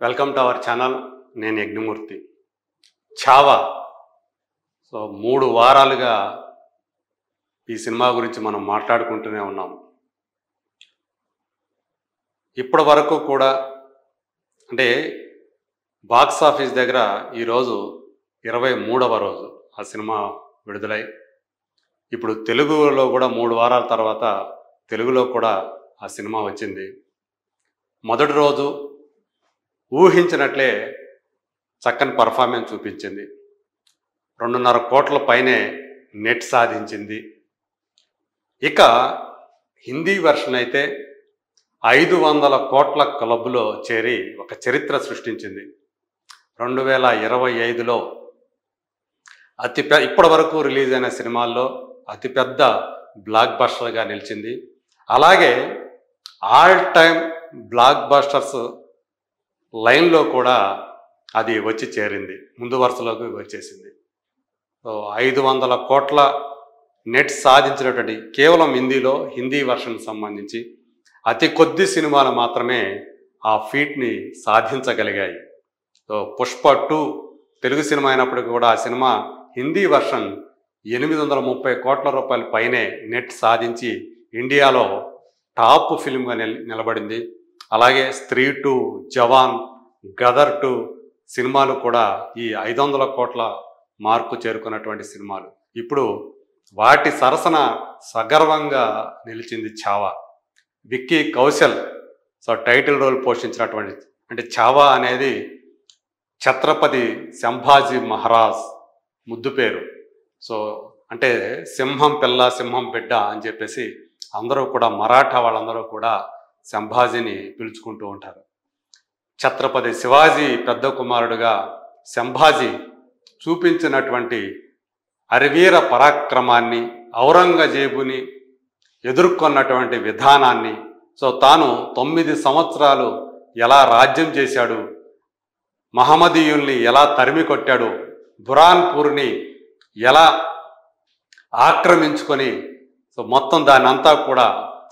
Welcome to our channel. నేను Yagnamurthy. Chhaava. So 3 వారాలుగా ఈ సినిమా గురించి మనం మాట్లాడుకుంటూనే ఉన్నాం. ఇప్పటి వరకు కూడా అంటే బాక్స్ ఆఫీస్ దగ్గర ఈరోజు 23వ రోజు ఆ సినిమా విడుదలై, ఇప్పుడు తెలుగులో కూడా 3 వారాల తర్వాత తెలుగులో కూడా ఆ సినిమా వచ్చింది. మొదటి రోజు ఊహించినట్లే చక్కని పర్ఫార్మెన్స్ చూపించింది. 2.5 కోట్ల పైనే నెట్ సాధించింది. ఇక హిందీ వెర్షన్ అయితే 500 కోట్ల క్లబ్లో చేరి ఒక చరిత్ర సృష్టించింది. 2025లో ఇప్పటి వరకు రిలీజ్ అయిన సినిమాల్లో అతిపెద్ద బ్లాక్ బస్టర్గా నిలిచింది. అలాగే ఆల్ టైమ్ బ్లాక్ బస్టర్స్ లైన్లో కూడా అది వచ్చి చేరింది, ముందు వరుసలోకి వచ్చేసింది. సో 500 కోట్ల నెట్ సాధించినటువంటి కేవలం హిందీ వెర్షన్ సంబంధించి అతి కొద్ది సినిమాలు మాత్రమే ఆ ఫీట్ని సాధించగలిగాయి. సో పుష్ప 2 తెలుగు సినిమా అయినప్పటికీ కూడా ఆ సినిమా హిందీ వెర్షన్ 830 కోట్ల రూపాయల పైనే నెట్ సాధించి ఇండియాలో టాప్ ఫిల్మ్గా నిలబడింది. అలాగే స్త్రీ 2, జవాన్, గదర్ 2 సినిమాలు కూడా ఈ 500 కోట్ల మార్కు చేరుకున్నటువంటి సినిమాలు. ఇప్పుడు వాటి సరసన సగర్వంగా నిలిచింది ఛావా. విక్కీ కౌశల్ టైటిల్ రోల్ పోషించినటువంటి, అంటే ఛావా అనేది ఛత్రపతి సంభాజీ మహారాజ్ ముద్దు పేరు. సో అంటే సింహం పిల్ల సింహం బిడ్డ అని చెప్పేసి అందరూ కూడా, మరాఠా వాళ్ళందరూ కూడా సంభాజీని పిలుచుకుంటూ ఉంటారు. ఛత్రపతి శివాజీ పెద్ద కుమారుడుగా సంభాజీ చూపించినటువంటి అరివీర పరాక్రమాన్ని, ఔరంగజేబుని ఎదుర్కొన్నటువంటి విధానాన్ని, తాను 9 సంవత్సరాలు ఎలా రాజ్యం చేశాడు, మహమ్మదీయుల్ని ఎలా తరిమి కొట్టాడు, బురాన్పూర్ని ఎలా ఆక్రమించుకొని మొత్తం దాన్ని అంతా కూడా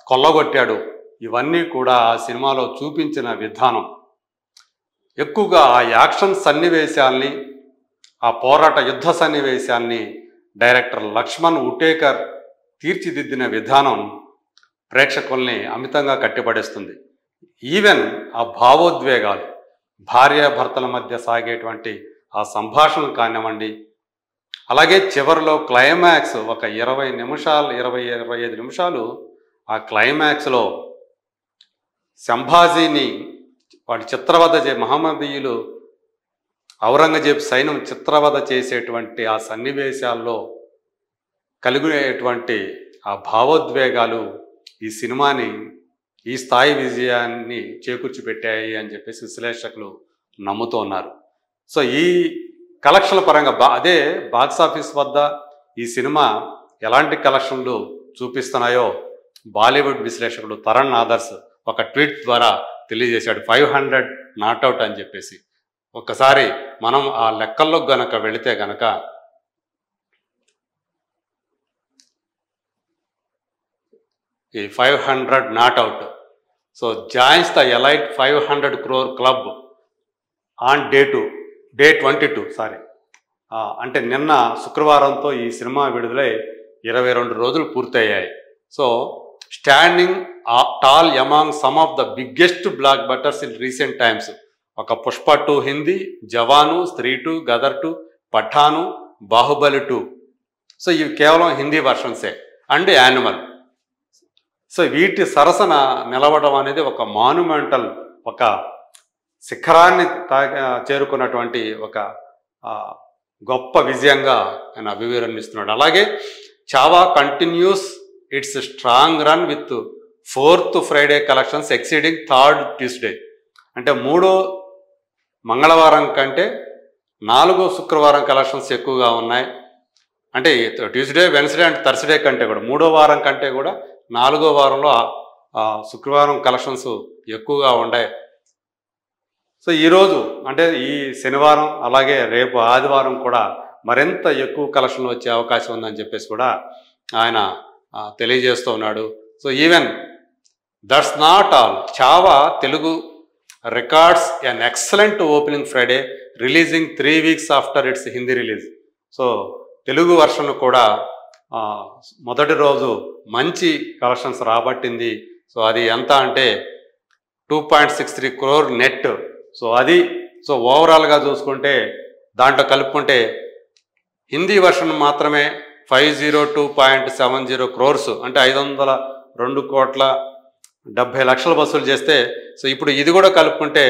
కొల్లగొట్టాడు, ఇవన్నీ కూడా ఆ సినిమాలో చూపించిన విధానం. ఎక్కువగా ఆ యాక్షన్ సన్నివేశాల్ని, ఆ పోరాట యుద్ధ సన్నివేశాల్ని డైరెక్టర్ లక్ష్మణ్ ఉటేకర్ తీర్చిదిద్దిన విధానం ప్రేక్షకుల్ని అమితంగా కట్టిపడేస్తుంది. ఈవెన్ ఆ భావోద్వేగాలు, భార్యాభర్తల మధ్య సాగేటువంటి ఆ సంభాషణలు కానివ్వండి, అలాగే చివరిలో క్లైమాక్స్ ఒక 20 నిమిషాలు 25 నిమిషాలు ఆ క్లైమాక్స్లో సంభాజీని వాడి చిత్రవధ మహమ్మదీయులు ఔరంగజేబ్ సైన్యం చిత్రవధ చేసేటువంటి ఆ సన్నివేశాల్లో కలిగేటువంటి ఆ భావోద్వేగాలు ఈ సినిమాని ఈ స్థాయి విజయాన్ని చేకూర్చిపెట్టాయి అని చెప్పేసి విశ్లేషకులు నమ్ముతూ ఉన్నారు. సో ఈ కలెక్షన్ల పరంగా అదే బాక్స్ ఆఫీస్ వద్ద ఈ సినిమా ఎలాంటి కలెక్షన్లు చూపిస్తున్నాయో బాలీవుడ్ విశ్లేషకుడు తరణ్ ఆదర్శ్ ఒక ట్వీట్ ద్వారా తెలియజేశాడు. 500 నాట్అవుట్ అని చెప్పేసి. ఒక్కసారి మనం ఆ లెక్కల్లో గనక వెళితే గనక ఈ 500 not out joins the elite 500 crore club on day 22 అంటే నిన్న శుక్రవారంతో ఈ సినిమా విడుదలై 22 రోజులు పూర్తయ్యాయి. Standing tall among some of the biggest black busters in recent times. ఒక పుష్ప 2 హిందీ, జవాను, స్త్రీ 2, గదర్ 2, పఠాను, బాహుబలి 2. ఇవి కేవలం హిందీ వర్షన్సే అండ్ యానిమల్. వీటి సరసన నిలవడం అనేది ఒక మాన్యుమెంటల్, ఒక శిఖరాన్ని చేరుకున్నటువంటి ఒక గొప్ప విజయంగా ఆయన అభివర్ణిస్తున్నాడు. అలాగే Chhaava continuous it's strong run with 4th Friday collections exceeding 3rd Tuesday. అంటే 3వ మంగళవారం కంటే 4వ శుక్రవారం కలెక్షన్స్ ఎక్కువగా ఉన్నాయి. అంటే ట్యూస్డే, వెన్స్డే అండ్ థర్స్డే కంటే కూడా 3వ వారం కంటే కూడా 4వ వారంలో శుక్రవారం కలెక్షన్స్ ఎక్కువగా ఉన్నాయి. ఈరోజు అంటే ఈ శనివారం అలాగే రేపు ఆదివారం కూడా మరింత ఎక్కువ కలెక్షన్లు వచ్చే అవకాశం ఉందని చెప్పేసి కూడా ఆయన తెలియజేస్తూ ఉన్నాడు. Even that's not all. Chhaava Telugu records an excellent opening Friday, releasing 3 weeks after its Hindi release. So Telugu version కూడా మొదటి రోజు మంచి కలెక్షన్స్ రాబట్టింది. సో అది ఎంత అంటే 2.63 crore నెట్. సో అది ఓవరాల్గా చూసుకుంటే దాంట్లో కలుపుకుంటే హిందీ వర్షన్ మాత్రమే 502.70 crores, అంటే 502,70,00,000 వసూలు చేస్తే, సో ఇప్పుడు ఇది కూడా కలుపుకుంటే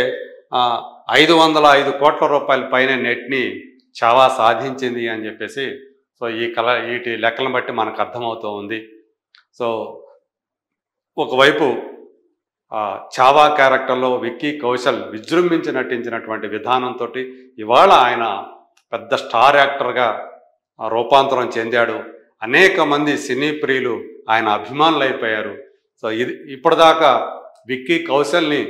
505 కోట్ల రూపాయల పైన నెట్ని చావా సాధించింది అని చెప్పేసి సో వీటి లెక్కలను బట్టి మనకు అర్థమవుతూ ఉంది. సో ఒకవైపు చావా క్యారెక్టర్లో విక్కీ కౌశల్ విజృంభించి నటించినటువంటి విధానంతో ఇవాళ ఆయన పెద్ద స్టార్ యాక్టర్గా రూపాంతరం చెందాడు. అనేక మంది సినీ ప్రియులు ఆయన అభిమానులు అయిపోయారు. సో ఇప్పటిదాకా విక్కీ కౌశల్ని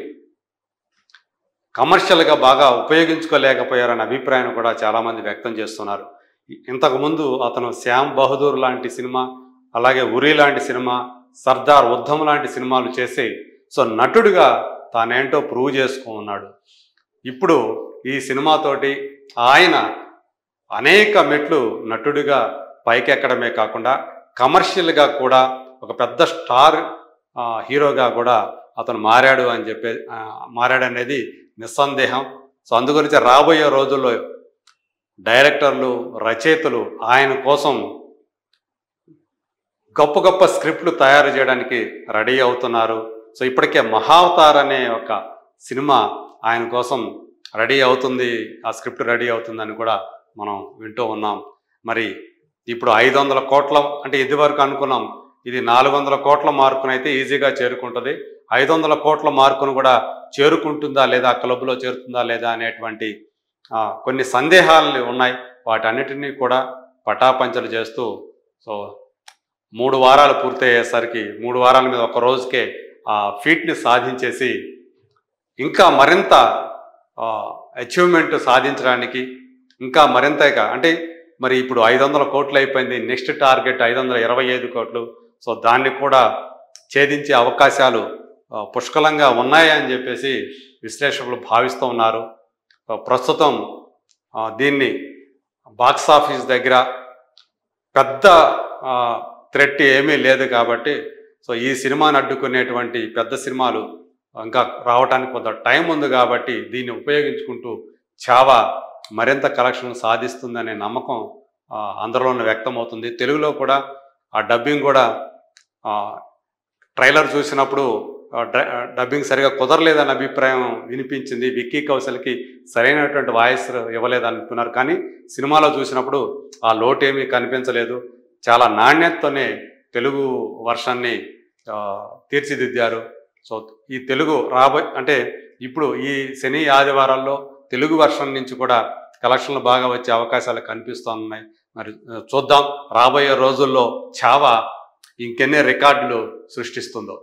కమర్షియల్గా బాగా ఉపయోగించుకోలేకపోయారనే అభిప్రాయం కూడా చాలామంది వ్యక్తం చేస్తున్నారు. ఇంతకుముందు అతను శ్యామ్ బహదూర్ లాంటి సినిమా, అలాగే ఉరి లాంటి సినిమా, సర్దార్ ఉద్ధమ్ లాంటి సినిమాలు చేసి సో నటుడిగా తానేంటో ప్రూవ్ చేసుకున్నాడు. ఇప్పుడు ఈ సినిమాతోటి ఆయన అనేక మెట్లు నటుడిగా పైకెక్కడమే కాకుండా కమర్షియల్గా కూడా ఒక పెద్ద స్టార్ హీరోగా కూడా అతను మారాడనేది నిస్సందేహం. సో అందుగురించి రాబోయే రోజుల్లో డైరెక్టర్లు, రచయితలు ఆయన కోసం గొప్ప గొప్ప స్క్రిప్ట్లు తయారు చేయడానికి రెడీ అవుతున్నారు. సో ఇప్పటికే మహావతార్ అనే ఒక సినిమా ఆయన కోసం రెడీ అవుతుంది, ఆ స్క్రిప్ట్ రెడీ అవుతుందని కూడా మనం వింటూ ఉన్నాం. మరి ఇప్పుడు 500 కోట్ల అంటే ఇదివరకు అనుకున్నాం ఇది 400 కోట్ల మార్కునైతే ఈజీగా చేరుకుంటుంది, 500 కోట్ల మార్కును కూడా చేరుకుంటుందా లేదా, క్లబ్లో చేరుతుందా లేదా అనేటువంటి కొన్ని సందేహాలు ఉన్నాయి. వాటన్నిటినీ కూడా పటాపంచలు చేస్తూ సో 3 వారాలు పూర్తయ్యేసరికి 3 వారాల మీద ఒక రోజుకే ఆ ఫీట్ని సాధించేసి ఇంకా మరింత అచీవ్మెంట్ సాధించడానికి ఇంకా మరింతగా అంటే మరి ఇప్పుడు 500 కోట్లు అయిపోయింది, నెక్స్ట్ టార్గెట్ 525 కోట్లు. సో దాన్ని కూడా ఛేదించే అవకాశాలు పుష్కలంగా ఉన్నాయని చెప్పేసి విశ్లేషకులు భావిస్తూ ఉన్నారు. ప్రస్తుతం దీన్ని బాక్సాఫీస్ దగ్గర పెద్ద థ్రెట్ ఏమీ లేదు కాబట్టి సో ఈ సినిమాని అడ్డుకునేటువంటి పెద్ద సినిమాలు ఇంకా రావడానికి కొంత టైం ఉంది కాబట్టి దీన్ని ఉపయోగించుకుంటూ చావా మరింత కలెక్షన్ సాధిస్తుందనే నమ్మకం అందరిలోనే వ్యక్తమవుతుంది. తెలుగులో కూడా ఆ డబ్బింగ్ కూడా ట్రైలర్ చూసినప్పుడు డబ్బింగ్ సరిగా కుదరలేదన్న అభిప్రాయం వినిపించింది. విక్కీ కౌశల్కి సరైనటువంటి వాయిస్ ఇవ్వలేదనుకున్నారు, కానీ సినిమాలో చూసినప్పుడు ఆ లోటు ఏమీ కనిపించలేదు. చాలా నాణ్యతతోనే తెలుగు వర్షన్ని తీర్చిదిద్దారు. సో ఈ తెలుగు అంటే ఇప్పుడు ఈ శని ఆదివారాల్లో తెలుగు వర్షన్ నుంచి కూడా కలెక్షన్లు బాగా వచ్చే అవకాశాలు కనిపిస్తున్నాయి. మరి చూద్దాం రాబోయే రోజుల్లో చావా ఇంకెన్ని రికార్డులు సృష్టిస్తుందో.